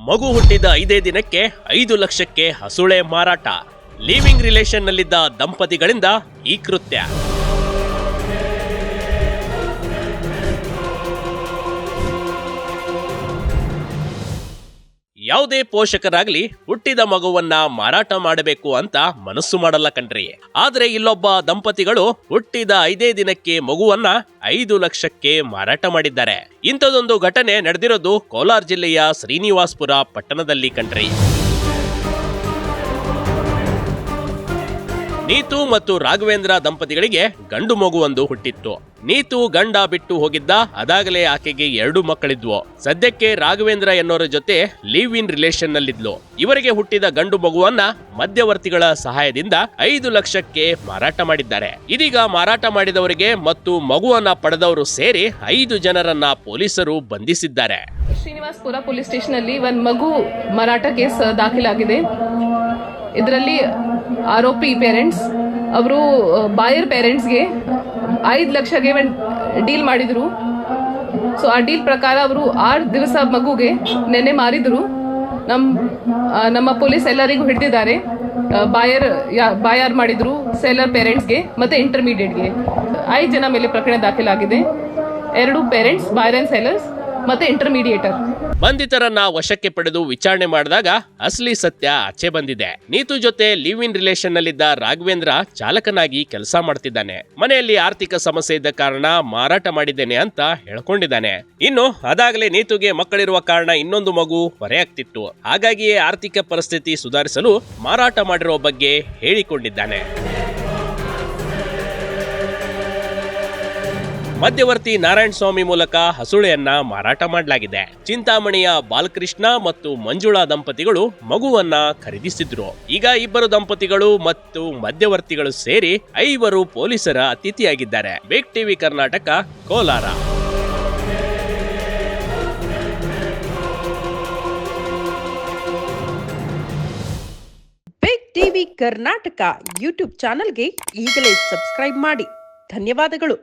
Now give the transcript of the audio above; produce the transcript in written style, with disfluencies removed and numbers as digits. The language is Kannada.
ಮಗು ಹುಟ್ಟಿದ 5 ದಿನಕ್ಕೆ 5 ಲಕ್ಷಕ್ಕೆ ಹಸುಳೆ ಮಾರಾಟ. ಲಿವಿಂಗ್ ರಿಲೇಷನ್ ನಲ್ಲಿದ್ದ ದಂಪತಿಗಳಿಂದ ಈ ಕೃತ್ಯ. ಯಾವುದೇ ಪೋಷಕರಾಗ್ಲಿ ಹುಟ್ಟಿದ ಮಗುವನ್ನ ಮಾರಾಟ ಮಾಡಬೇಕು ಅಂತ ಮನಸ್ಸು ಮಾಡಲ್ಲ ಕಣ್ರಿ. ಆದ್ರೆ ಇಲ್ಲೊಬ್ಬ ದಂಪತಿಗಳು ಹುಟ್ಟಿದ 5 ದಿನಕ್ಕೆ ಮಗುವನ್ನ 5 ಲಕ್ಷಕ್ಕೆ ಮಾರಾಟ ಮಾಡಿದ್ದಾರೆ. ಇಂಥದೊಂದು ಘಟನೆ ನಡೆದಿರೋದು ಕೋಲಾರ ಜಿಲ್ಲೆಯ ಶ್ರೀನಿವಾಸಪುರ ಪಟ್ಟಣದಲ್ಲಿ ಕಣ್ರಿ. ನೀತು ಮತ್ತು ರಾಘವೇಂದ್ರ ದಂಪತಿಗಳಿಗೆ ಗಂಡು ಮಗುವೊಂದು ಹುಟ್ಟಿತ್ತು. ನೀತು ಗಂಡ ಬಿಟ್ಟು ಹೋಗಿದ್ದ, ಅದಾಗಲೇ ಆಕೆಗೆ 2 ಮಕ್ಕಳಿದ್ವು. ಸದ್ಯಕ್ಕೆ ರಾಘವೇಂದ್ರ ಎನ್ನೋರ ಜೊತೆ ಲಿವ್ ಇನ್ ರಿಲೇಷನ್ ನಲ್ಲಿದ್ಲು. ಇವರಿಗೆ ಹುಟ್ಟಿದ ಗಂಡು ಮಗುವನ್ನ ಮಧ್ಯವರ್ತಿಗಳ ಸಹಾಯದಿಂದ 5 ಲಕ್ಷಕ್ಕೆ ಮಾರಾಟ ಮಾಡಿದ್ದಾರೆ. ಇದೀಗ ಮಾರಾಟ ಮಾಡಿದವರಿಗೆ ಮತ್ತು ಮಗುವನ್ನ ಪಡೆದವರು ಸೇರಿ 5 ಜನರನ್ನ ಪೊಲೀಸರು ಬಂಧಿಸಿದ್ದಾರೆ. ಶ್ರೀನಿವಾಸಪುರ ಪೊಲೀಸ್ ಸ್ಟೇಷನ್ ಅಲ್ಲಿ ಒಂದು ಮಗು ಮಾರಾಟ ಕೇಸ್ ದಾಖಲಾಗಿದೆ. ಇದರಲ್ಲಿ ಆರೋಪಿ ಪೇರೆಂಟ್ಸ್ ಅವರು ಬಾಯರ್ ಪೇರೆಂಟ್ಸ್ಗೆ 5 ಲಕ್ಷಗೆ ಡೀಲ್ ಮಾಡಿದ್ರು. ಸೊ ಆ ಡೀಲ್ ಪ್ರಕಾರ ಅವರು 6 ದಿವಸ ಮಗುಗೆ ನೆನ್ನೆ ಮಾರಿದ್ರು. ನಮ್ಮ ಪೊಲೀಸ್ ಎಲ್ಲರಿಗೂ ಹಿಡಿದಿದ್ದಾರೆ. ಬಾಯರ್ ಮಾಡಿದ್ರು ಸೆಲ್ಲರ್ ಪೇರೆಂಟ್ಸ್ಗೆ ಮತ್ತೆ ಇಂಟರ್ಮೀಡಿಯೇಟ್ಗೆ 5 ಜನ ಮೇಲೆ ಪ್ರಕರಣ ದಾಖಲಾಗಿದೆ. 2 ಪೇರೆಂಟ್ಸ್, ಬಾಯರ್ ಅಂಡ್ ಸೆಲ್ಲರ್ಸ್ ಮತ್ತೆ ಇಂಟರ್ಮೀಡಿಯೇಟರ್. ಬಂಧಿತರನ್ನ ವಶಕ್ಕೆ ಪಡೆದು ವಿಚಾರಣೆ ಮಾಡಿದಾಗ ಅಸಲಿ ಸತ್ಯ ಆಚೆ ಬಂದಿದೆ. ನೀತು ಜೊತೆ ಲಿವ್ ಇನ್ ರಿಲೇಷನ್ ನಲ್ಲಿದ್ದ ರಾಘವೇಂದ್ರ ಚಾಲಕನಾಗಿ ಕೆಲಸ ಮಾಡ್ತಿದ್ದಾನೆ. ಮನೆಯಲ್ಲಿ ಆರ್ಥಿಕ ಸಮಸ್ಯೆ ಇದ್ದ ಕಾರಣ ಮಾರಾಟ ಮಾಡಿದ್ದೇನೆ ಅಂತ ಹೇಳ್ಕೊಂಡಿದ್ದಾನೆ. ಇನ್ನು ಅದಾಗಲೇ ನೀತುಗೆ ಮಕ್ಕಳಿರುವ ಕಾರಣ ಇನ್ನೊಂದು ಮಗು ಹೊರೆಯಾಗ್ತಿತ್ತು. ಹಾಗಾಗಿಯೇ ಆರ್ಥಿಕ ಪರಿಸ್ಥಿತಿ ಸುಧಾರಿಸಲು ಮಾರಾಟ ಮಾಡಿರುವ ಬಗ್ಗೆ ಹೇಳಿಕೊಂಡಿದ್ದಾನೆ. ಮಧ್ಯವರ್ತಿ ನಾರಾಯಣ ಸ್ವಾಮಿ ಮೂಲಕ ಹಸುಳೆಯನ್ನ ಮಾರಾಟ ಮಾಡಲಾಗಿದೆ. ಚಿಂತಾಮಣಿಯ ಬಾಲಕೃಷ್ಣ ಮತ್ತು ಮಂಜುಳಾ ದಂಪತಿಗಳು ಮಗುವನ್ನ ಖರೀದಿಸಿದ್ರು. ಈಗ 2 ದಂಪತಿಗಳು ಮತ್ತು ಮಧ್ಯವರ್ತಿಗಳು ಸೇರಿ 5 ಪೊಲೀಸರ ಅತಿಥಿಯಾಗಿದ್ದಾರೆ. Big TV Karnataka, Kolar. Big TV Karnataka YouTube ಚಾನೆಲ್ಗೆ ಈಗಲೇ ಸಬ್ಸ್ಕ್ರೈಬ್ ಮಾಡಿ. ಧನ್ಯವಾದಗಳು.